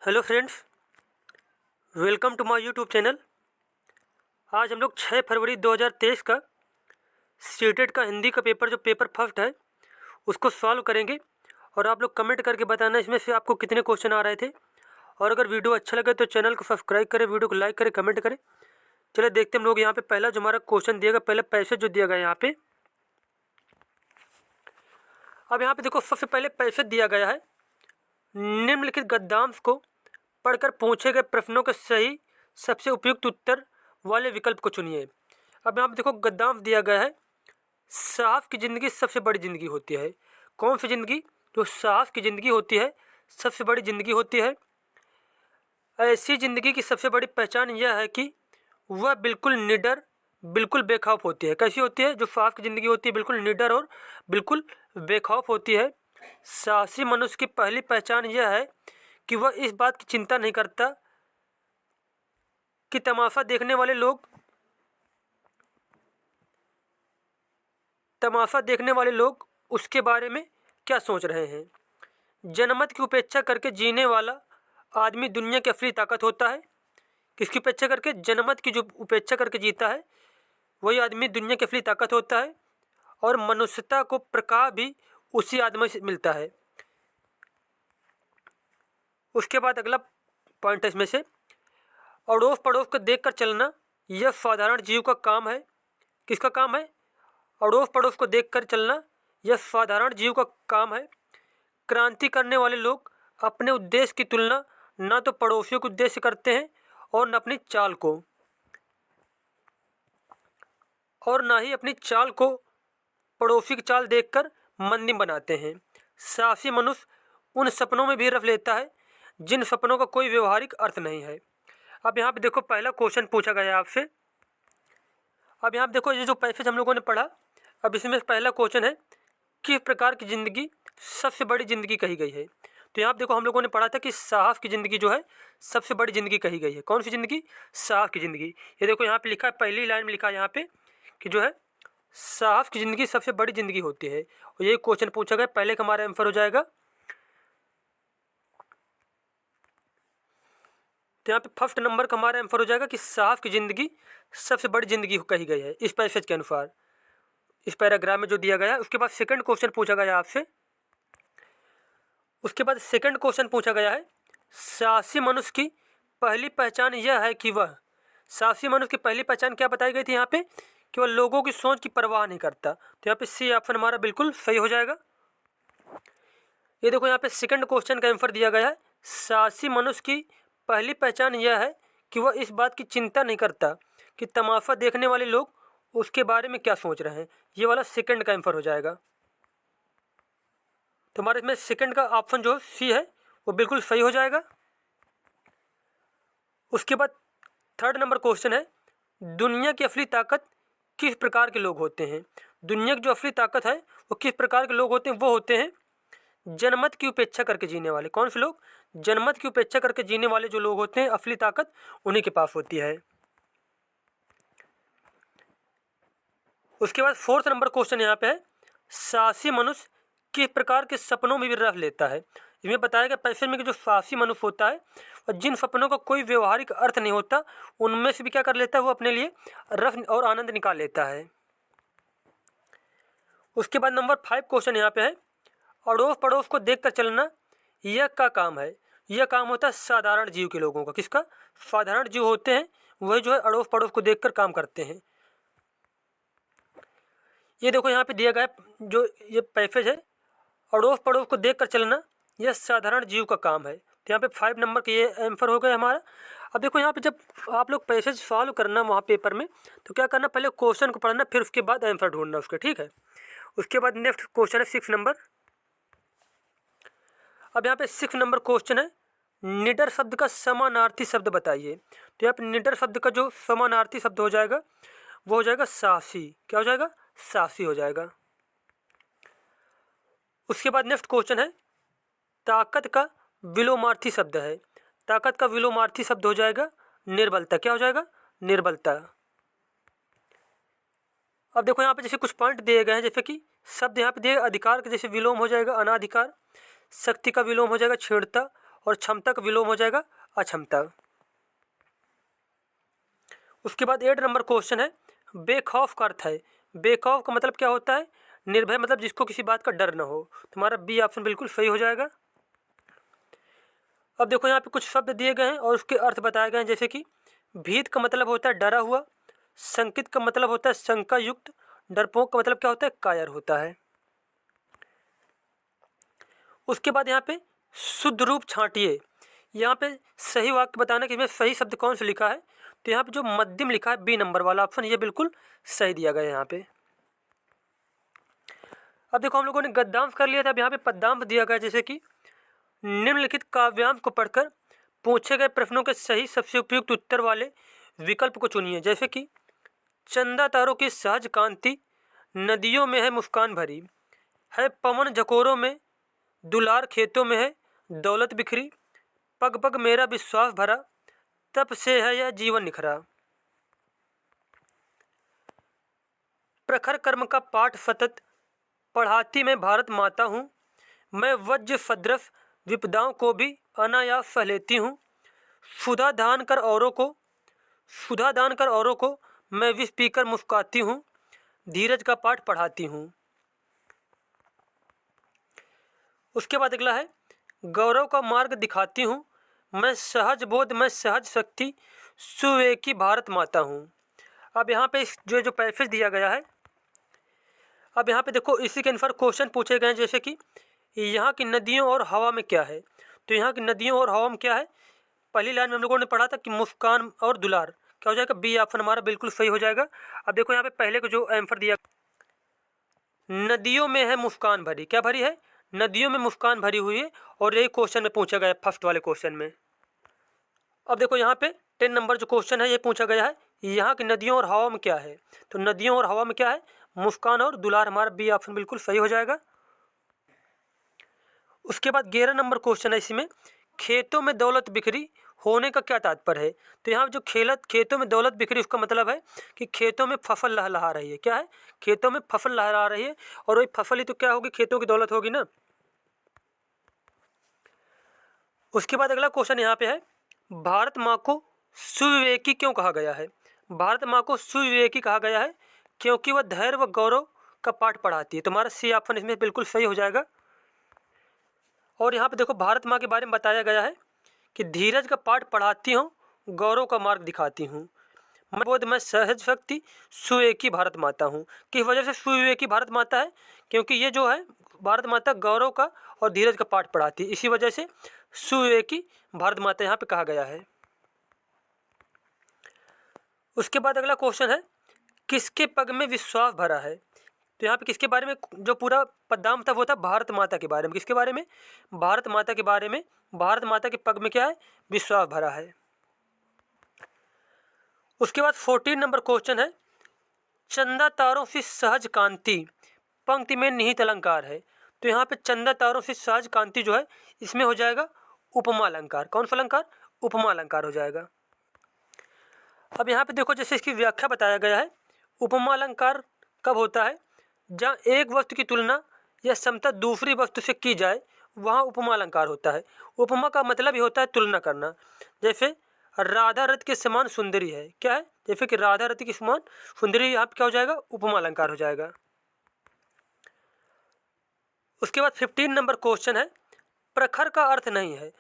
Hello friends, welcome to my YouTube channel. आज हम लोग 6 फरवरी 2023 का स्टेटेड का हिंदी का पेपर जो पेपर फर्स्ट है उसको सॉल्व करेंगे। और आप लोग कमेंट करके बताना इसमें से आपको कितने क्वेश्चन आ रहे थे। और अगर वीडियो अच्छा लगे तो चैनल को सब्सक्राइब करें, वीडियो को लाइक करें, कमेंट करें। चलिए देखते हैं हम लोग यहाँ पे पहला जो हमारा क्वेश्चन दिया गया, पहले पैसे जो दिया गया यहाँ पे। अब यहाँ पे देखो, सबसे पहले पैसे दिया गया है, निम्नलिखित गद्यांश को पढ़कर पूछे गए प्रश्नों के सही सबसे उपयुक्त उत्तर वाले विकल्प को चुनिए। अब यहाँ पे देखो गद्यांश दिया गया है, साहस की ज़िंदगी सबसे बड़ी ज़िंदगी होती है। कौन सी ज़िंदगी? जो साहस की ज़िंदगी होती है सबसे बड़ी ज़िंदगी होती है। ऐसी ज़िंदगी की सबसे बड़ी पहचान यह है कि वह बिल्कुल निडर, बिल्कुल बेखौफ होती है। कैसी होती है? जो साहस की ज़िंदगी होती है बिल्कुल निडर और बिल्कुल बेखौफ होती है। साहसी मनुष्य की पहली पहचान यह है कि वह इस बात की चिंता नहीं करता कि तमाशा देखने वाले लोग उसके बारे में क्या सोच रहे हैं। जनमत की उपेक्षा करके जीने वाला आदमी दुनिया की असली ताकत होता है। किसकी उपेक्षा करके? जनमत की जो उपेक्षा करके जीता है वही आदमी दुनिया की असली ताकत होता है। और मनुष्यता को प्रकाश भी उसी आदमी से मिलता है। उसके बाद अगला पॉइंट है इसमें से, अड़ोस पड़ोस को देखकर चलना यह साधारण जीव का काम है। किसका काम है? अड़ोस पड़ोस को देखकर चलना यह साधारण जीव का काम है। क्रांति करने वाले लोग अपने उद्देश्य की तुलना न तो पड़ोसियों के उद्देश्य करते हैं और न अपनी चाल को, और ना ही अपनी चाल को पड़ोसी की चाल देखकर मंदिर बनाते हैं। साहसी मनुष्य उन सपनों में भी रख लेता है जिन सपनों का कोई व्यवहारिक अर्थ नहीं है। अब यहाँ पे देखो पहला क्वेश्चन पूछा गया है आपसे। अब यहाँ पे देखो ये जो पैसेज हम लोगों ने पढ़ा, अब इसमें पहला क्वेश्चन है, किस प्रकार की ज़िंदगी सबसे बड़ी ज़िंदगी कही गई है। तो यहाँ पे देखो हम लोगों ने पढ़ा था कि साहस की ज़िंदगी जो है सबसे बड़ी ज़िंदगी कही गई है। कौन सी ज़िंदगी? साहस की ज़िंदगी। ये देखो यहाँ पे लिखा है, पहली लाइन में लिखा है यहाँ पे कि जो है साहस की ज़िंदगी सबसे बड़ी ज़िंदगी होती है। और ये क्वेश्चन पूछा गया, पहले का हमारा आंसर हो जाएगा। तो यहाँ पे फर्स्ट नंबर का हमारा आंसर हो जाएगा कि साहस की ज़िंदगी सबसे बड़ी ज़िंदगी कही गई है इस पैसेज के अनुसार, इस पैराग्राफ में जो दिया गया है। उसके बाद सेकंड क्वेश्चन पूछा गया आपसे। उसके बाद सेकंड क्वेश्चन पूछा गया है, साहसी मनुष्य की पहली पहचान यह है कि वह, साहसी मनुष्य की पहली पहचान क्या बताई गई थी यहाँ पे? कि वह लोगों की सोच की परवाह नहीं करता। तो यहाँ पे सी ऑप्शन हमारा बिल्कुल सही हो जाएगा। ये देखो यहाँ पे सेकंड क्वेश्चन का आंसर दिया गया है, साहसी मनुष्य की पहली पहचान यह है कि वह इस बात की चिंता नहीं करता कि तमाशा देखने वाले लोग उसके बारे में क्या सोच रहे हैं। ये वाला सेकंड का आंसर हो जाएगा। तो हमारे इसमें सेकंड का ऑप्शन जो सी है वो बिल्कुल सही हो जाएगा। उसके बाद थर्ड नंबर क्वेश्चन है, दुनिया की असली ताकत किस प्रकार के लोग होते हैं। दुनिया की जो असली ताकत है वो किस प्रकार के लोग होते हैं? वो होते हैं जनमत की उपेक्षा करके जीने वाले। कौन से लोग? जनमत की उपेक्षा करके जीने वाले जो लोग होते हैं, असली ताकत उन्हीं के पास होती है। उसके बाद फोर्थ नंबर क्वेश्चन यहाँ पे है, साहसी मनुष्य किस प्रकार के सपनों में भी रह लेता है। इसमें बताया गया पैसे में कि जो साहसी मनुष्य होता है और जिन सपनों का कोई व्यवहारिक अर्थ नहीं होता उनमें से भी क्या कर लेता है? वो अपने लिए रस और आनंद निकाल लेता है। उसके बाद नंबर 5 क्वेश्चन यहाँ पे है, अड़ोस पड़ोस को देख कर चलना यह क्या काम है। यह काम होता है साधारण जीव के लोगों का। किसका? साधारण जीव होते हैं वही जो है अड़ोस पड़ोस को देखकर काम करते हैं। ये देखो यहाँ पे दिया गया जो ये पैसेज है, अड़ोस पड़ोस को देख कर चलना यह साधारण जीव का काम है। तो यहाँ पे 5 नंबर का ये आंसर हो गया हमारा। अब देखो यहाँ पे जब आप लोग पैसेज सॉल्व करना वहाँ पेपर में तो क्या करना, पहले क्वेश्चन को पढ़ना फिर उसके बाद आंसर ढूंढना उसके, ठीक है। उसके बाद नेक्स्ट क्वेश्चन है 6 नंबर। अब यहाँ पे 6 नंबर क्वेश्चन है, निडर शब्द का समानार्थी शब्द बताइए। तो यहाँ पे निडर शब्द का जो समानार्थी शब्द हो जाएगा वो हो जाएगा साहसी। क्या हो जाएगा? साहसी हो जाएगा। उसके बाद नेक्स्ट क्वेश्चन है, ताकत का विलोमार्थी शब्द है। ताकत का विलोमार्थी शब्द हो जाएगा निर्बलता। क्या हो जाएगा? निर्बलता। अब देखो यहाँ पे जैसे कुछ पॉइंट दिए गए हैं, जैसे कि शब्द यहाँ पे दिए, अधिकार का जैसे विलोम हो जाएगा अनाधिकार, शक्ति का विलोम हो जाएगा क्षीणता, और क्षमता का विलोम हो जाएगा अक्षमता। उसके बाद 8 नंबर क्वेश्चन है, बेखौफ का अर्थ है। बेखौफ का मतलब क्या होता है? निर्भय, मतलब जिसको किसी बात का डर न हो। तुम्हारा बी ऑप्शन बिल्कुल सही हो जाएगा। अब देखो यहाँ पे कुछ शब्द दिए गए हैं और उसके अर्थ बताए गए हैं, जैसे कि भीत का मतलब होता है डरा हुआ, संकित का मतलब होता है शंका युक्त, डरपोक का मतलब क्या होता है? कायर होता है। उसके बाद यहाँ पे शुद्ध रूप छांटिए। यहाँ पे सही वाक्य बताना कि इसमें सही शब्द कौन सा लिखा है। तो यहाँ पे जो मध्यम लिखा है बी नंबर वाला ऑप्शन, ये बिल्कुल सही दिया गया है यहाँ पे। अब देखो हम लोगों ने गद्यांश कर लिया था, अब यहाँ पे पद्यांश दिया गया, जैसे कि निम्नलिखित काव्यांश को पढ़कर पूछे गए प्रश्नों के सही सबसे उपयुक्त उत्तर वाले विकल्प को चुनिए। जैसे कि चंदा तारों की सहज कांति, नदियों में है मुस्कान भरी, है पवन झकोरों में, दुलार खेतों में है दौलत बिखरी, पग पग मेरा विश्वास भरा, तब से है यह जीवन निखरा। प्रखर कर्म का पाठ सतत पढ़ाती मैं भारत माता हूँ, मैं वज्र सदृश विपदाओं को भी अनायास सह लेती हूँ, सुधा दान कर औरों को मैं विष पीकर मुस्काती हूँ, धीरज का पाठ पढ़ाती हूँ। उसके बाद अगला है, गौरव का मार्ग दिखाती हूँ, मैं सहज बोध मैं सहज शक्ति, सुवेकी भारत माता हूँ। अब यहाँ पे जो पैसेज दिया गया है, अब यहाँ पे देखो इसी के अनुसार क्वेश्चन पूछे गए हैं, जैसे कि यहाँ की नदियों और हवा में क्या है। तो यहाँ की नदियों और हवा में क्या है? पहली लाइन में हम लोगों ने पढ़ा था कि मुस्कान और दुलार, क्या हो जाएगा? बी ऑप्शन हमारा बिल्कुल सही हो जाएगा। अब देखो यहाँ पे पहले को जो आंसर दिया, नदियों में है मुस्कान भरी, क्या भरी है? नदियों में मुस्कान भरी हुई है, और यही क्वेश्चन में पूछा गया है फर्स्ट वाले क्वेश्चन में। अब देखो यहाँ पे 10 नंबर जो क्वेश्चन है ये पूछा गया है, यहाँ की नदियों और हवा में क्या है। तो नदियों और हवा में क्या है? मुस्कान और दुलार, हमारा बी ऑप्शन बिल्कुल सही हो जाएगा। उसके बाद 11 नंबर क्वेश्चन है इसमें, खेतों में दौलत बिखरी होने का क्या तात्पर्य है। तो यहाँ जो खेतों में दौलत बिखरी, उसका मतलब है कि खेतों में फसल लहलहा रही है। क्या है? खेतों में फसल लहरा रही है, और वही फसल ही तो क्या होगी? खेतों की दौलत होगी ना। उसके बाद अगला क्वेश्चन यहाँ पे है, भारत माँ को सुविवेकी क्यों कहा गया है। भारत माँ को सुविवेकी कहा गया है क्योंकि वह धैर्य व गौरव का पाठ पढ़ाती है। तुम्हारा सी ऑप्शन इसमें बिल्कुल सही हो जाएगा। और यहाँ पे देखो भारत माँ के बारे में बताया गया है कि धीरज का पाठ पढ़ाती हूँ, गौरव का मार्ग दिखाती हूँ, मैं सहज शक्ति सुविवेकी भारत माता हूँ। किस वजह से सुविवेकी भारत माता है? क्योंकि ये जो है भारत माता गौरव का और धीरज का पाठ पढ़ाती है, इसी वजह से सुविवेकी भारत माता यहाँ पे कहा गया है। उसके बाद अगला क्वेश्चन है, किसके पग में विश्वास भरा है। तो यहाँ पे किसके बारे में जो पूरा पद्यांश था वो था भारत माता के बारे में। किसके बारे में? भारत माता के बारे में। भारत माता के पग में क्या है? विश्वास भरा है। उसके बाद 14 नंबर क्वेश्चन है, चंदा तारों से सहज कांति पंक्ति में निहित अलंकार है। तो यहाँ पे चंदा तारों से सहज कांति जो है इसमें हो जाएगा उपमा अलंकार। कौन सा अलंकार? उपमा अलंकार हो जाएगा। अब यहाँ पे देखो जैसे इसकी व्याख्या बताया गया है, उपमा अलंकार कब होता है? जहाँ एक वस्तु की तुलना या समता दूसरी वस्तु से की जाए वहाँ उपमा अलंकार होता है। उपमा का मतलब ही होता है तुलना करना। जैसे राधा रथ के समान सुंदरी है, क्या है? जैसे कि राधा रथ के समान सुंदरी, यहाँ पे क्या हो जाएगा? उपमा अलंकार हो जाएगा। उसके बाद 15 नंबर क्वेश्चन है, प्रखर का अर्थ नहीं है।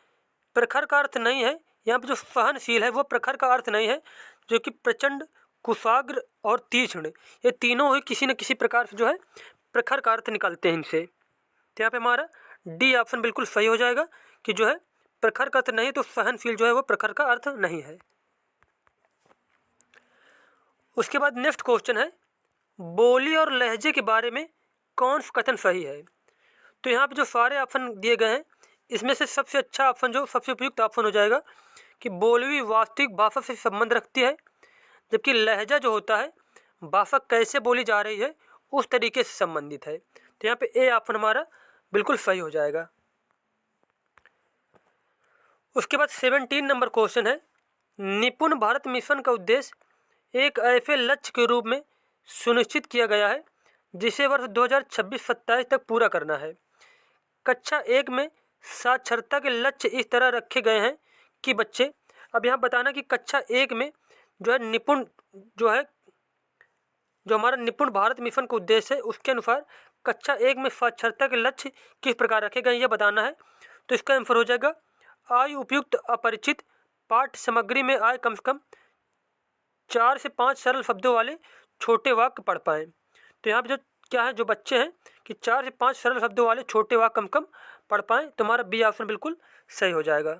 प्रखर का अर्थ नहीं है, यहाँ पे जो सहनशील है वो प्रखर का अर्थ नहीं है, जो कि प्रचंड, कुशाग्र और तीक्ष्ण, ये तीनों ही किसी न किसी प्रकार से जो है प्रखर का अर्थ निकलते हैं इनसे। तो यहाँ पे हमारा डी ऑप्शन बिल्कुल सही हो जाएगा कि जो है प्रखर का अर्थ नहीं, तो सहनशील जो है वो प्रखर का अर्थ नहीं है। उसके बाद नेक्स्ट क्वेश्चन है, बोली और लहजे के बारे में कौन सा कथन सही है। तो यहाँ पे जो सारे ऑप्शन दिए गए हैं इसमें से सबसे अच्छा ऑप्शन, जो सबसे उपयुक्त ऑप्शन हो जाएगा कि बोली वास्तविक भाषा से संबंध रखती है, जबकि लहजा जो होता है भाषा कैसे बोली जा रही है उस तरीके से संबंधित है। तो यहाँ पे ए ऑप्शन हमारा बिल्कुल सही हो जाएगा। उसके बाद 17 नंबर क्वेश्चन है, निपुण भारत मिशन का उद्देश्य एक ऐसे लक्ष्य के रूप में सुनिश्चित किया गया है जिसे वर्ष 2026-27 तक पूरा करना है। कक्षा 1 में साक्षरता के लक्ष्य इस तरह रखे गए हैं कि बच्चे, अब यहाँ बताना कि कक्षा 1 में जो है निपुण जो है जो हमारा निपुण भारत मिशन का उद्देश्य है उसके अनुसार कक्षा 1 में साक्षरता के लक्ष्य किस प्रकार रखे गए ये बताना है। तो इसका आंसर हो जाएगा आयु उपयुक्त अपरिचित पाठ्य सामग्री में आए कम से कम 4 से 5 सरल शब्दों वाले छोटे वाक्य पढ़ पाएँ। तो यहाँ पे जो क्या है, जो बच्चे हैं कि 4 से 5 सरल शब्दों वाले छोटे वाक्य कम कम पढ़ पाएँ, तो हमारा बी ऑप्शन बिल्कुल सही हो जाएगा।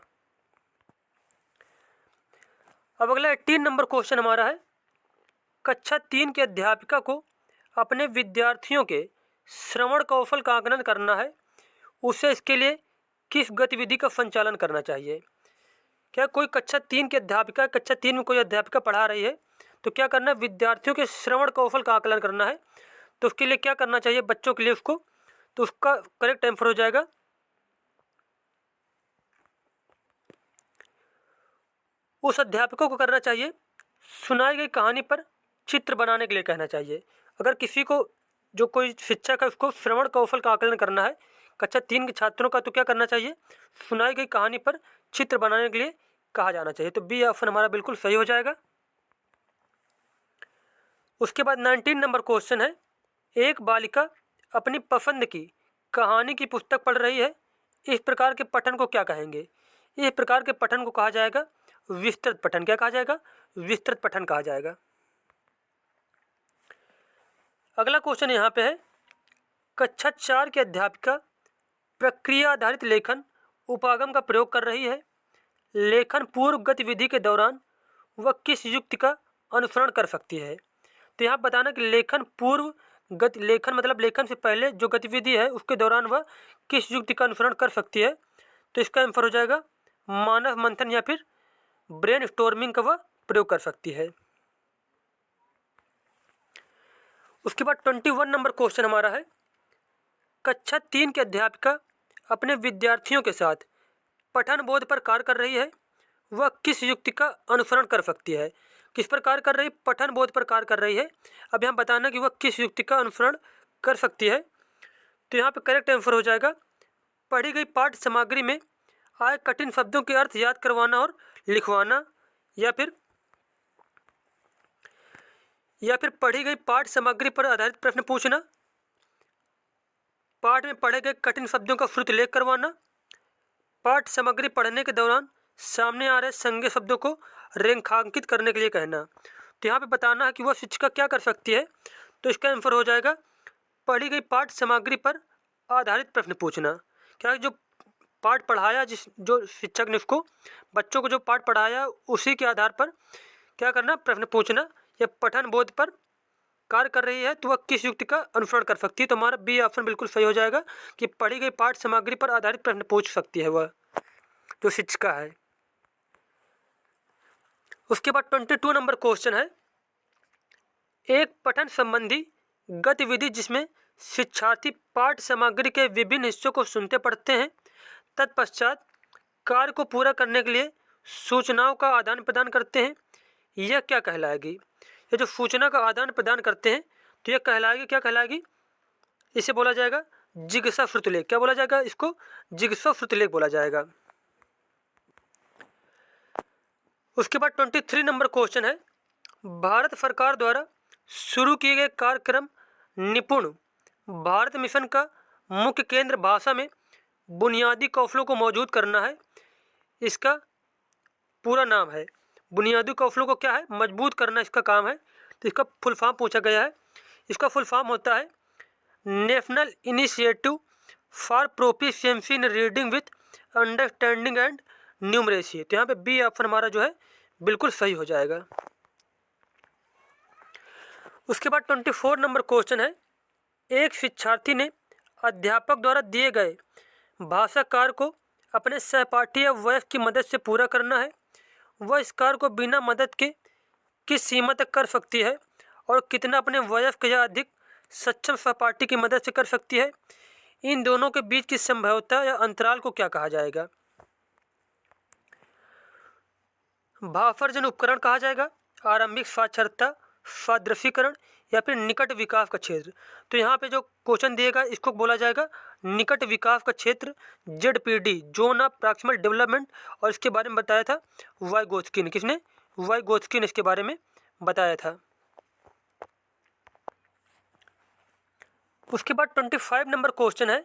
अब अगला 18 नंबर क्वेश्चन हमारा है, कक्षा 3 के अध्यापिका को अपने विद्यार्थियों के श्रवण कौशल का आकलन करना है, उसे इसके लिए किस गतिविधि का संचालन करना चाहिए। क्या कोई कक्षा 3 की अध्यापिका, कक्षा 3 में कोई अध्यापिका पढ़ा रही है, तो क्या करना है, विद्यार्थियों के श्रवण कौशल का आकलन करना है। तो उसके लिए क्या करना चाहिए बच्चों के लिए उसको, तो उसका करेक्ट आंसर हो जाएगा उस अध्यापकों को करना चाहिए सुनाई गई कहानी पर चित्र बनाने के लिए कहना चाहिए। अगर किसी को, जो कोई शिक्षक है, उसको श्रवण कौशल का आकलन करना है कक्षा 3 के छात्रों का, तो क्या करना चाहिए, सुनाई गई कहानी पर चित्र बनाने के लिए कहा जाना चाहिए। तो बी ऑप्शन हमारा बिल्कुल सही हो जाएगा। उसके बाद 19 नंबर क्वेश्चन है, एक बालिका अपनी पसंद की कहानी की पुस्तक पढ़ रही है, इस प्रकार के पठन को क्या कहेंगे। इस प्रकार के पठन को कहा जाएगा विस्तृत पठन। क्या कहा जाएगा, विस्तृत पठन कहा जाएगा। अगला क्वेश्चन यहाँ पे है, कक्षा 4 की अध्यापिका प्रक्रिया आधारित लेखन उपागम का प्रयोग कर रही है, लेखन पूर्व गतिविधि के दौरान वह किस युक्ति का अनुसरण कर सकती है। तो यहाँ बताना कि लेखन पूर्व लेखन मतलब लेखन से पहले जो गतिविधि है उसके दौरान वह किस युक्ति का अनुसरण कर सकती है। तो इसका आंसर हो जाएगा मानव मंथन या फिर ब्रेन स्टॉर्मिंग का वह प्रयोग कर सकती है। उसके बाद 21 नंबर क्वेश्चन हमारा है, कक्षा 3 की अध्यापिका अपने विद्यार्थियों के साथ पठन बोध पर कार्य कर रही है, वह किस युक्ति का अनुसरण कर सकती है। किस पर कार्य कर रही है, पठन बोध पर कार्य कर रही है। अब यहाँ बताना कि वह किस युक्ति का अनुसरण कर सकती है। तो यहाँ पे करेक्ट आंसर हो जाएगा पढ़ी गई पाठ्य सामग्री में आए कठिन शब्दों के अर्थ याद करवाना और लिखवाना, या फिर पढ़ी गई पाठ्य सामग्री पर आधारित प्रश्न पूछना, पाठ में पढ़े गए कठिन शब्दों का श्रुतलेख करवाना, पाठ्य सामग्री पढ़ने के दौरान सामने आ रहे संज्ञा शब्दों को रेखांकित करने के लिए कहना। तो यहाँ पे बताना है कि वह शिक्षिका क्या कर सकती है। तो इसका आंसर हो जाएगा पढ़ी गई पाठ्य सामग्री पर आधारित प्रश्न पूछना। क्या जो पाठ पढ़ाया, जो शिक्षक ने उसको बच्चों को जो पाठ पढ़ाया उसी के आधार पर क्या करना, प्रश्न पूछना। या पठन बोध पर कार्य कर रही है तो वह किस युक्ति का अनुसरण कर सकती है। तो हमारा बी ऑप्शन बिल्कुल सही हो जाएगा कि पढ़ी गई पाठ्य सामग्री पर आधारित प्रश्न पूछ सकती है वह जो शिक्षिका है। उसके बाद 22 नंबर क्वेश्चन है, एक पठन संबंधी गतिविधि जिसमें शिक्षार्थी पाठ्य सामग्री के विभिन्न हिस्सों को सुनते पढ़ते हैं, तत्पश्चात कार्य को पूरा करने के लिए सूचनाओं का आदान प्रदान करते हैं, यह क्या कहलाएगी। ये जो सूचना का आदान प्रदान करते हैं तो यह कहलाएगी, क्या कहलाएगी, इसे बोला जाएगा जिज्ञासा श्रुतलेख। क्या बोला जाएगा, इसको जिज्ञासा श्रुतलेख बोला जाएगा। उसके बाद 23 नंबर क्वेश्चन है, भारत सरकार द्वारा शुरू किए गए कार्यक्रम निपुण भारत मिशन का मुख्य केंद्र भाषा में बुनियादी कौशलों को मौजूद करना है, इसका पूरा नाम है। बुनियादी कौशलों को क्या है, मजबूत करना इसका काम है। तो इसका फुल फॉर्म पूछा गया है। इसका फुल फॉर्म होता है national initiative for proficiency in reading with understanding and numeracy. तो यहाँ पे बी ऑप्शन हमारा जो है बिल्कुल सही हो जाएगा। उसके बाद 24 नंबर क्वेश्चन है, एक शिक्षार्थी ने अध्यापक द्वारा दिए गए भाषा कार्य को अपने सहपाठी या वयस्क की मदद से पूरा करना है, वह इस कार्य को बिना मदद के किस सीमा तक कर सकती है और कितना अपने वयस्क या अधिक सक्षम सहपाठी की मदद से कर सकती है। इन दोनों के बीच की संभाव्यता या अंतराल को क्या कहा जाएगा। भाषार्जन उपकरण कहा जाएगा, आरंभिक साक्षरता, सादृशीकरण या फिर निकट विकास का क्षेत्र। तो यहाँ पे जो क्वेश्चन दिएगा इसको बोला जाएगा निकट विकास का क्षेत्र, ZPD, zone of proximal development. और इसके बारे में बताया था वाइगोत्स्की। किसने? वाइगोत्स्की ने इसके बारे में बताया था। उसके बाद 25 नंबर क्वेश्चन है,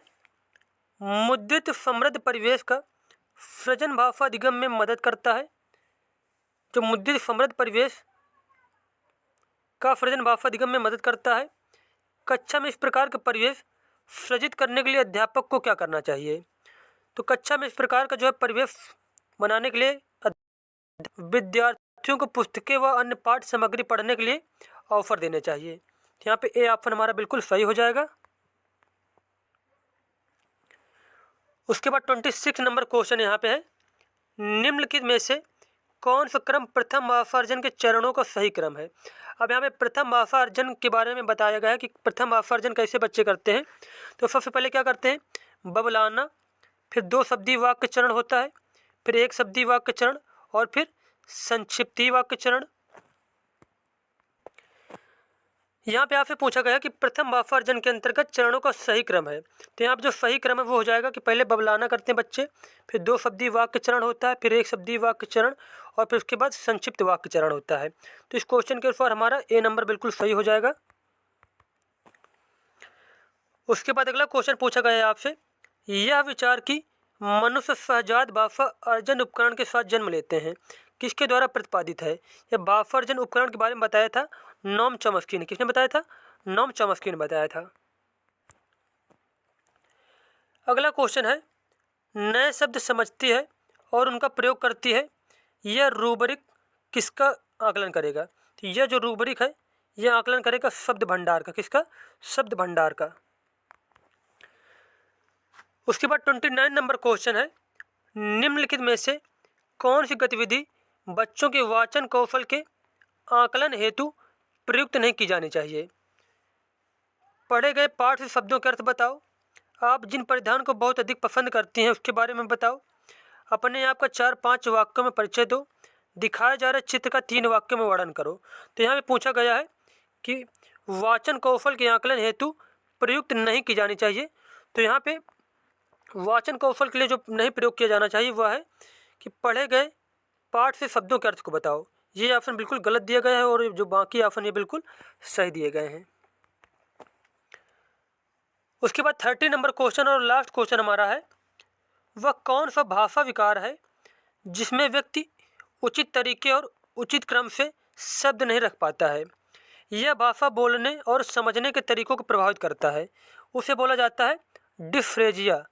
मुद्रित समृद्ध परिवेश का सृजन भाषाधिगम में मदद करता है। जो मुद्रित समृद्ध परिवेश का सृजन भाषाधिगम में मदद करता है। कक्षा में इस प्रकार का परिवेश सृजित करने के लिए अध्यापक को क्या करना चाहिए? तो कक्षा में इस प्रकार का जो है परिवेश बनाने के लिए विद्यार्थियों को पुस्तकें व अन्य पाठ्य सामग्री पढ़ने के लिए अवसर देने चाहिए। यहाँ पे ए ऑप्शन हमारा बिल्कुल सही हो जाएगा। उसके बाद 26 नंबर क्वेश्चन यहाँ पे है, निम्नलिखित में से कौन सा क्रम प्रथम भाषार्जन के चरणों का सही क्रम है? अब यहाँ पे प्रथम भाषार्जन के बारे में बताया गया है कि प्रथम भाषार्जन कैसे बच्चे करते हैं। तो सबसे पहले क्या करते हैं? बबलाना, फिर 2 शब्दी वाक्य चरण होता है, फिर 1 शब्दी वाक्य चरण और फिर संक्षिप्ती वाक्य चरण। यहाँ पे आपसे पूछा गया कि प्रथम भाषार्जन के अंतर्गत चरणों का सही क्रम है। तो यहाँ पे जो सही क्रम है वो हो जाएगा कि पहले बबलाना करते हैं बच्चे, फिर 2 शब्दी वाक्य चरण होता है, फिर 1 शब्दी वाक्य चरण और फिर उसके बाद संक्षिप्त वाक्य चरण होता है। तो इस क्वेश्चन के अनुसार हमारा ए नंबर बिल्कुल सही हो जाएगा। उसके बाद अगला क्वेश्चन पूछा गया है आपसे, यह विचार कि मनुष्य सहजात भाषा अर्जन उपकरण के साथ जन्म लेते हैं किसके द्वारा प्रतिपादित है? यह भाषा अर्जन उपकरण के बारे में बताया था नोम चॉम्स्की ने। किसने बताया था? नोम चॉम्स्की ने बताया था। अगला क्वेश्चन है, नए शब्द समझती है और उनका प्रयोग करती है, यह रूबरिक किसका आकलन करेगा? तो यह जो रूबरिक है यह आकलन करेगा शब्द भंडार का। किसका? शब्द भंडार का। उसके बाद 29 नंबर क्वेश्चन है, निम्नलिखित में से कौन सी गतिविधि बच्चों के वाचन कौशल के आकलन हेतु प्रयुक्त नहीं की जानी चाहिए? पढ़े गए पाठ से शब्दों के अर्थ बताओ। आप जिन परिधान को बहुत अधिक पसंद करती हैं उसके बारे में बताओ। अपने आप का 4-5 वाक्यों में परिचय दो। दिखाए जा रहे चित्र का 3 वाक्यों में वर्णन करो। तो यहाँ पे पूछा गया है कि वाचन कौशल के आकलन हेतु प्रयुक्त नहीं की जानी चाहिए। तो यहाँ पे वाचन कौशल के लिए जो नहीं प्रयोग किया जाना चाहिए वह है कि पढ़े गए पाठ से शब्दों के अर्थ को बताओ। ये ऑप्शन बिल्कुल गलत दिया गया है और जो बाकी ऑप्शन ये बिल्कुल सही दिए गए हैं। उसके बाद 30 नंबर क्वेश्चन और लास्ट क्वेश्चन हमारा है, वह कौन सा भाषा विकार है जिसमें व्यक्ति उचित तरीके और उचित क्रम से शब्द नहीं रख पाता है? यह भाषा बोलने और समझने के तरीकों को प्रभावित करता है। उसे बोला जाता है डिस्फ्रेजिया।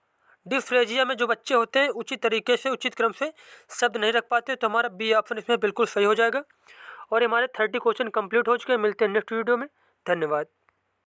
डिस्फ्रेजिया में जो बच्चे होते हैं उचित तरीके से उचित क्रम से शब्द नहीं रख पाते। तो हमारा बी ऑप्शन इसमें बिल्कुल सही हो जाएगा। और हमारे 30 क्वेश्चन कंप्लीट हो चुके हैं। मिलते हैं नेक्स्ट वीडियो में। धन्यवाद।